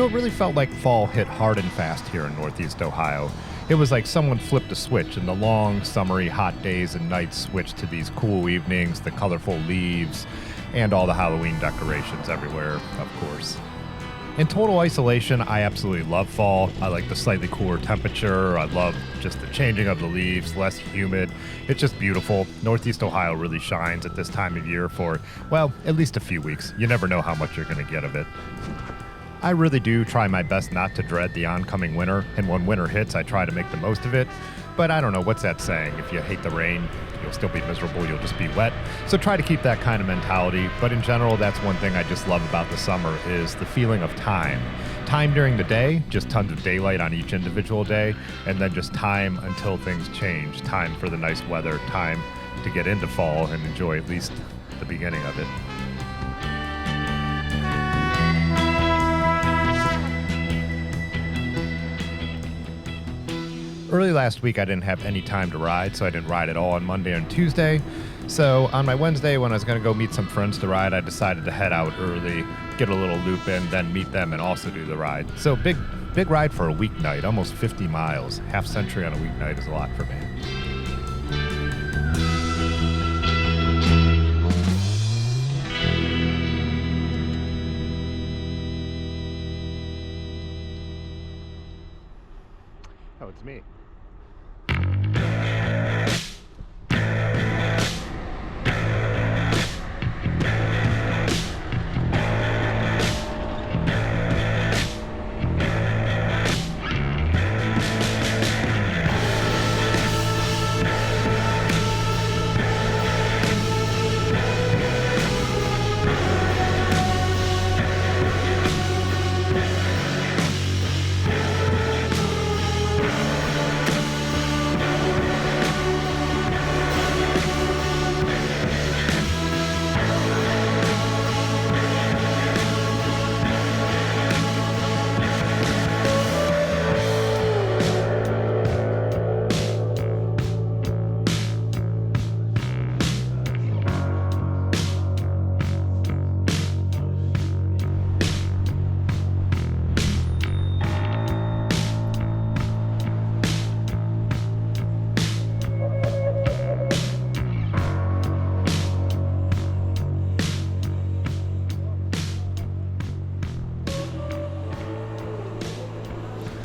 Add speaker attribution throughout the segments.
Speaker 1: So it really felt like fall hit hard and fast here in Northeast Ohio. It was like someone flipped a switch and the long, summery, hot days and nights switched to these cool evenings, the colorful leaves, and all the Halloween decorations everywhere, of course. In total isolation, I absolutely love fall. I like the slightly cooler temperature. I love just the changing of the leaves, less humid. It's just beautiful. Northeast Ohio really shines at this time of year for, well, at least a few weeks. You never know how much you're going to get of it. I really do try my best not to dread the oncoming winter, and when winter hits, I try to make the most of it. But I don't know, what's that saying? If you hate the rain, you'll still be miserable, you'll just be wet. So try to keep that kind of mentality. But in general, that's one thing I just love about the summer is the feeling of time. Time during the day, just tons of daylight on each individual day, and then just time until things change. Time for the nice weather, time to get into fall and enjoy at least the beginning of it. Early last week, I didn't have any time to ride, so I didn't ride at all on Monday and Tuesday. So on my Wednesday, when I was going to go meet some friends to ride, I decided to head out early, get a little loop in, then meet them and also do the ride. So big ride for a weeknight, almost 50 miles. Half century on a weeknight is a lot for me. Oh, it's me.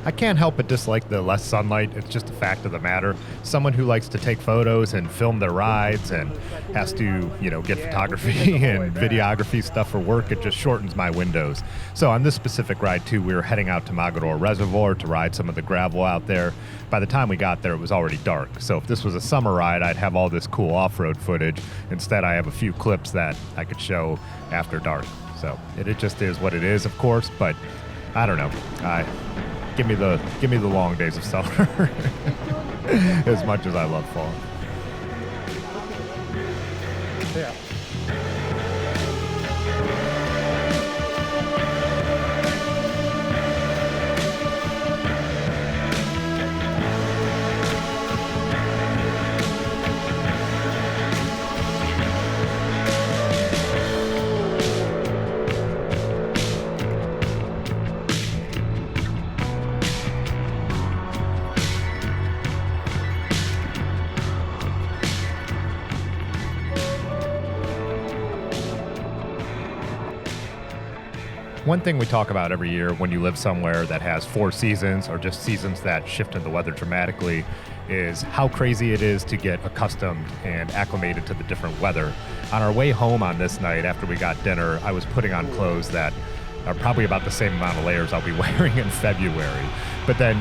Speaker 1: I can't help but dislike the less sunlight. It's just a fact of the matter. Someone who likes to take photos and film their rides and has to, get photography and videography stuff for work, it just shortens my windows. So on this specific ride too, we were heading out to Mogador Reservoir to ride some of the gravel out there. By the time we got there, it was already dark. So if this was a summer ride, I'd have all this cool off-road footage. Instead, I have a few clips that I could show after dark. So it just is what it is, of course, but I don't know. Give me the long days of summer as much as I love fall. Yeah. One thing we talk about every year when you live somewhere that has 4 seasons or just seasons that shift in the weather dramatically is how crazy it is to get accustomed and acclimated to the different weather. On our way home on this night after we got dinner, I was putting on clothes that are probably about the same amount of layers I'll be wearing in February. But then,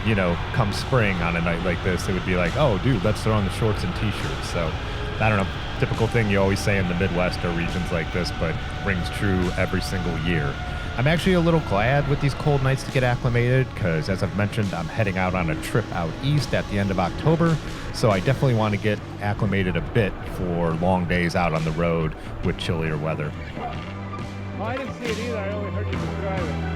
Speaker 1: come spring on a night like this, it would be like, oh, dude, let's throw on the shorts and t-shirts. So, I don't know, typical thing you always say in the Midwest or regions like this, but rings true every single year. I'm actually a little glad with these cold nights to get acclimated because, as I've mentioned, I'm heading out on a trip out east at the end of October, so I definitely want to get acclimated a bit for long days out on the road with chillier weather.
Speaker 2: Oh, I didn't see it either. I only heard you describe it.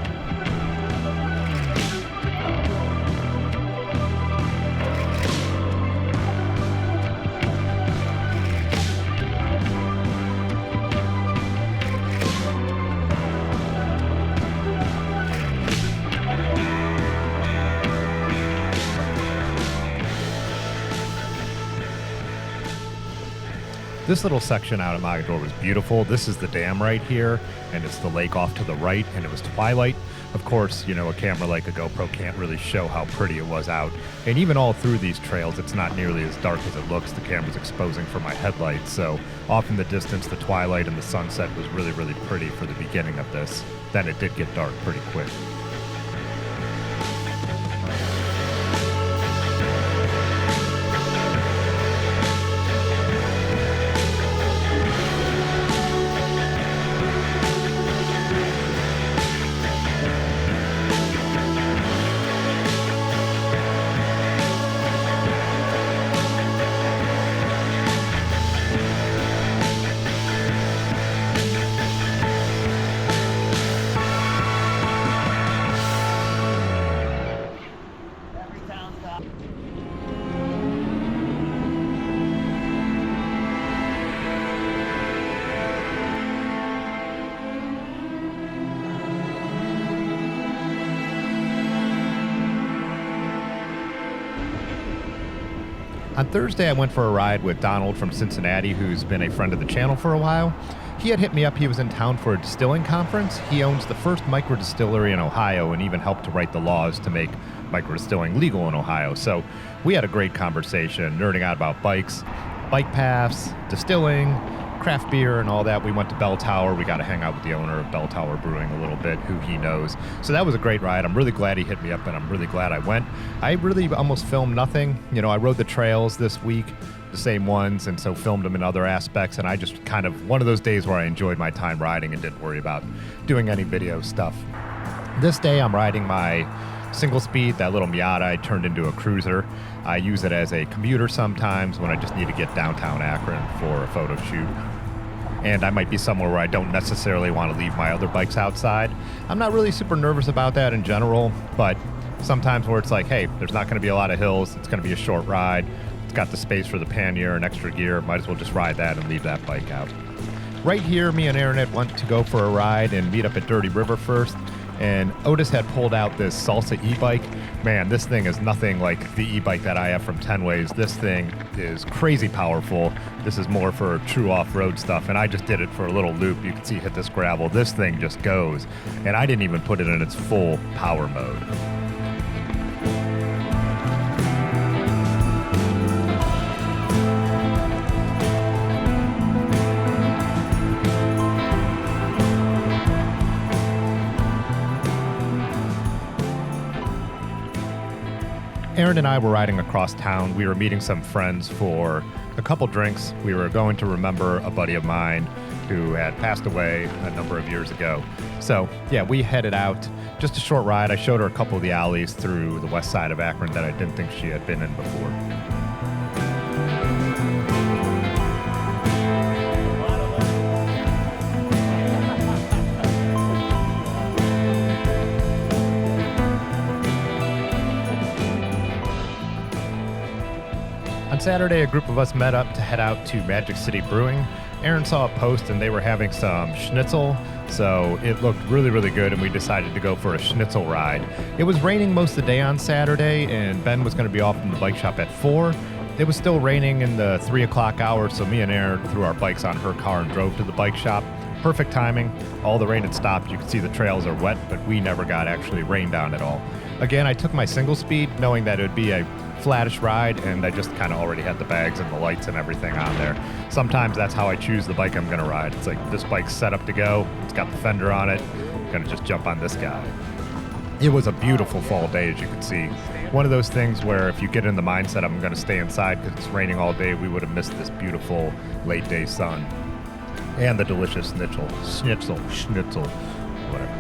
Speaker 1: This little section out at Mogador was beautiful. This is the dam right here, and it's the lake off to the right, and it was twilight. Of course, you know, a camera like a GoPro can't really show how pretty it was out. And even all through these trails, it's not nearly as dark as it looks. The camera's exposing for my headlights, so off in the distance, the twilight and the sunset was really, really pretty for the beginning of this. Then it did get dark pretty quick. On Thursday, I went for a ride with Donald from Cincinnati, who's been a friend of the channel for a while. He had hit me up. He was in town for a distilling conference. He owns the first microdistillery in Ohio and even helped to write the laws to make microdistilling legal in Ohio. So we had a great conversation, nerding out about bikes, bike paths, distilling, craft beer, and all that. We went to Bell Tower. We got to hang out with the owner of Bell Tower Brewing a little bit, who he knows. So that was a great ride. I'm really glad he hit me up, and I'm really glad I went. I really almost filmed nothing. You know, I rode the trails this week, the same ones, and so filmed them in other aspects, and I just kind of, one of those days where I enjoyed my time riding and didn't worry about doing any video stuff. This day I'm riding my single speed, that little Miata I turned into a cruiser. I use it as a commuter sometimes when I just need to get downtown Akron for a photo shoot. And I might be somewhere where I don't necessarily want to leave my other bikes outside. I'm not really super nervous about that in general, but sometimes where it's like, hey, there's not going to be a lot of hills, it's going to be a short ride, it's got the space for the pannier and extra gear, might as well just ride that and leave that bike out. Right here, me and Aaron went to go for a ride and meet up at Dirty River first, and Otis had pulled out this Salsa e-bike. Man, this thing is nothing like the e-bike that I have from 10 Ways. This thing is crazy powerful. This is more for true off-road stuff, and I just did it for a little loop. You can see hit this gravel. This thing just goes, and I didn't even put it in its full power mode. Aaron and I were riding across town. We were meeting some friends for a couple drinks. We were going to remember a buddy of mine who had passed away a number of years ago. So yeah, we headed out, just a short ride. I showed her a couple of the alleys through the west side of Akron that I didn't think she had been in before. On Saturday, a group of us met up to head out to Magic City Brewing. Aaron saw a post and they were having some schnitzel, so it looked really, really good, and we decided to go for a schnitzel ride. It was raining most of the day on Saturday, and Ben was going to be off from the bike shop at 4. It was still raining in the 3 o'clock hour, so me and Aaron threw our bikes on her car and drove to the bike shop. Perfect timing. All the rain had stopped. You can see the trails are wet, but we never got actually rained on at all. Again, I took my single speed, knowing that it would be a flattish ride, and I just kind of already had the bags and the lights and everything on there. Sometimes that's how I choose the bike I'm going to ride. It's like, this bike's set up to go, it's got the fender on it, I'm going to just jump on this guy. It was a beautiful fall day, as you can see. One of those things where if you get in the mindset I'm going to stay inside because it's raining all day, we would have missed this beautiful late day sun and the delicious schnitzel, whatever.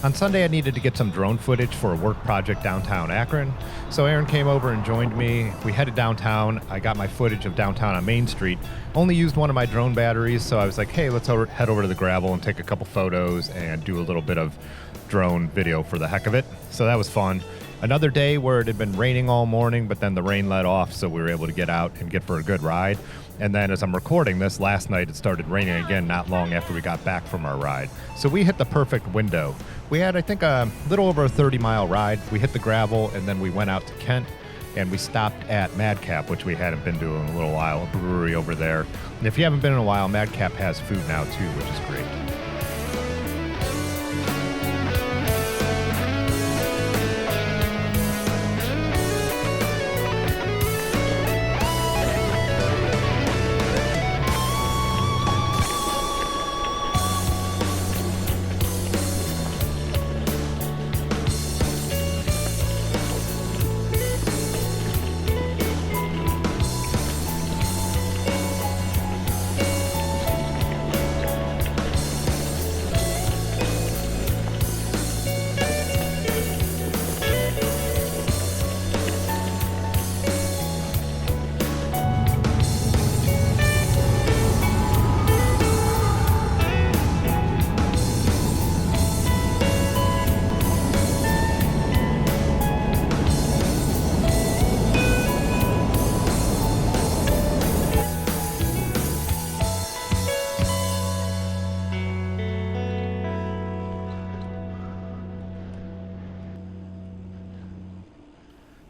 Speaker 1: On Sunday, I needed to get some drone footage for a work project downtown Akron, so Aaron came over and joined me. We headed downtown. I got my footage of downtown on Main Street. Only used one of my drone batteries, so I was like, hey, let's head over to the gravel and take a couple photos and do a little bit of drone video for the heck of it. So that was fun. Another day where it had been raining all morning, but then the rain let off, so we were able to get out and get for a good ride. And then as I'm recording this, last night it started raining again not long after we got back from our ride. So we hit the perfect window. We had, I think, a little over a 30-mile ride. We hit the gravel, and then we went out to Kent, and we stopped at Madcap, which we hadn't been to in a little while, a brewery over there. And if you haven't been in a while, Madcap has food now, too, which is great.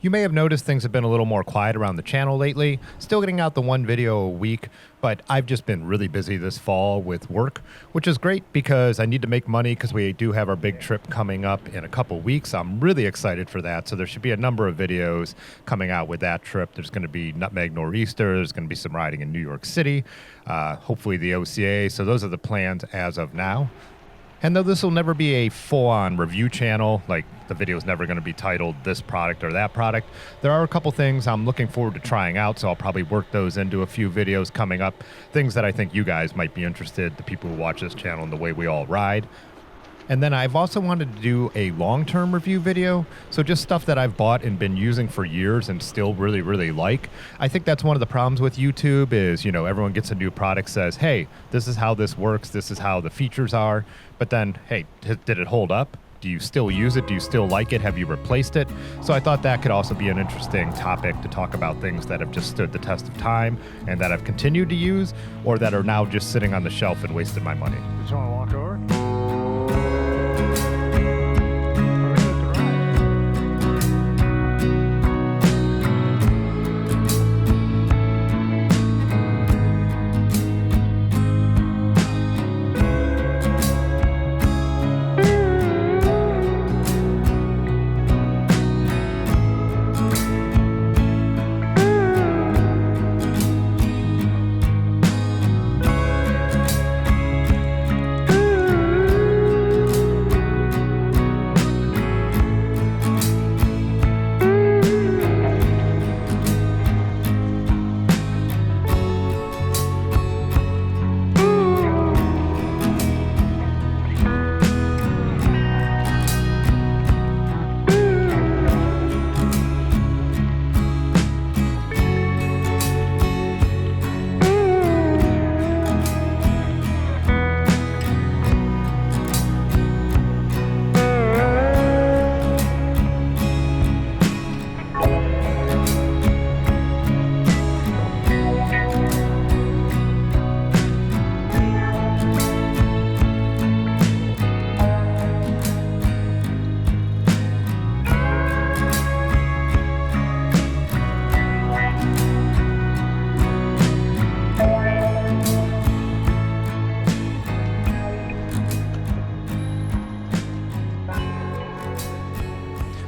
Speaker 1: You may have noticed things have been a little more quiet around the channel lately. Still getting out the one video a week, but I've just been really busy this fall with work, which is great because I need to make money because we do have our big trip coming up in a couple weeks. I'm really excited for that. So there should be a number of videos coming out with that trip. There's going to be Nutmeg Nor'easter. There's going to be some riding in New York City, hopefully the OCA. So those are the plans as of now. And though this will never be a full-on review channel, like the video is never going to be titled this product or that product, there are a couple things I'm looking forward to trying out, so I'll probably work those into a few videos coming up, things that I think you guys might be interested, the people who watch this channel and the way we all ride. And then I've also wanted to do a long-term review video, so just stuff that I've bought and been using for years and still really, really like. I think that's one of the problems with YouTube is, you know, everyone gets a new product, says, hey, this is how this works, this is how the features are, but then, hey, did it hold up? Do you still use it? Do you still like it? Have you replaced it? So I thought that could also be an interesting topic to talk about things that have just stood the test of time and that I've continued to use or that are now just sitting on the shelf and wasted my money.
Speaker 2: Just want to walk over?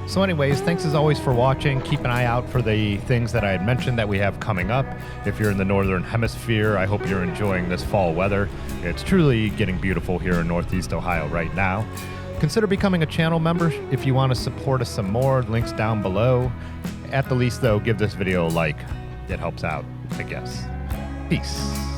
Speaker 1: So anyways, thanks as always for watching. Keep an eye out for the things that I had mentioned that we have coming up. If you're in the Northern Hemisphere, I hope you're enjoying this fall weather. It's truly getting beautiful here in Northeast Ohio right now. Consider becoming a channel member if you want to support us some more. Links down below. At the least, though, give this video a like. It helps out, I guess. Peace.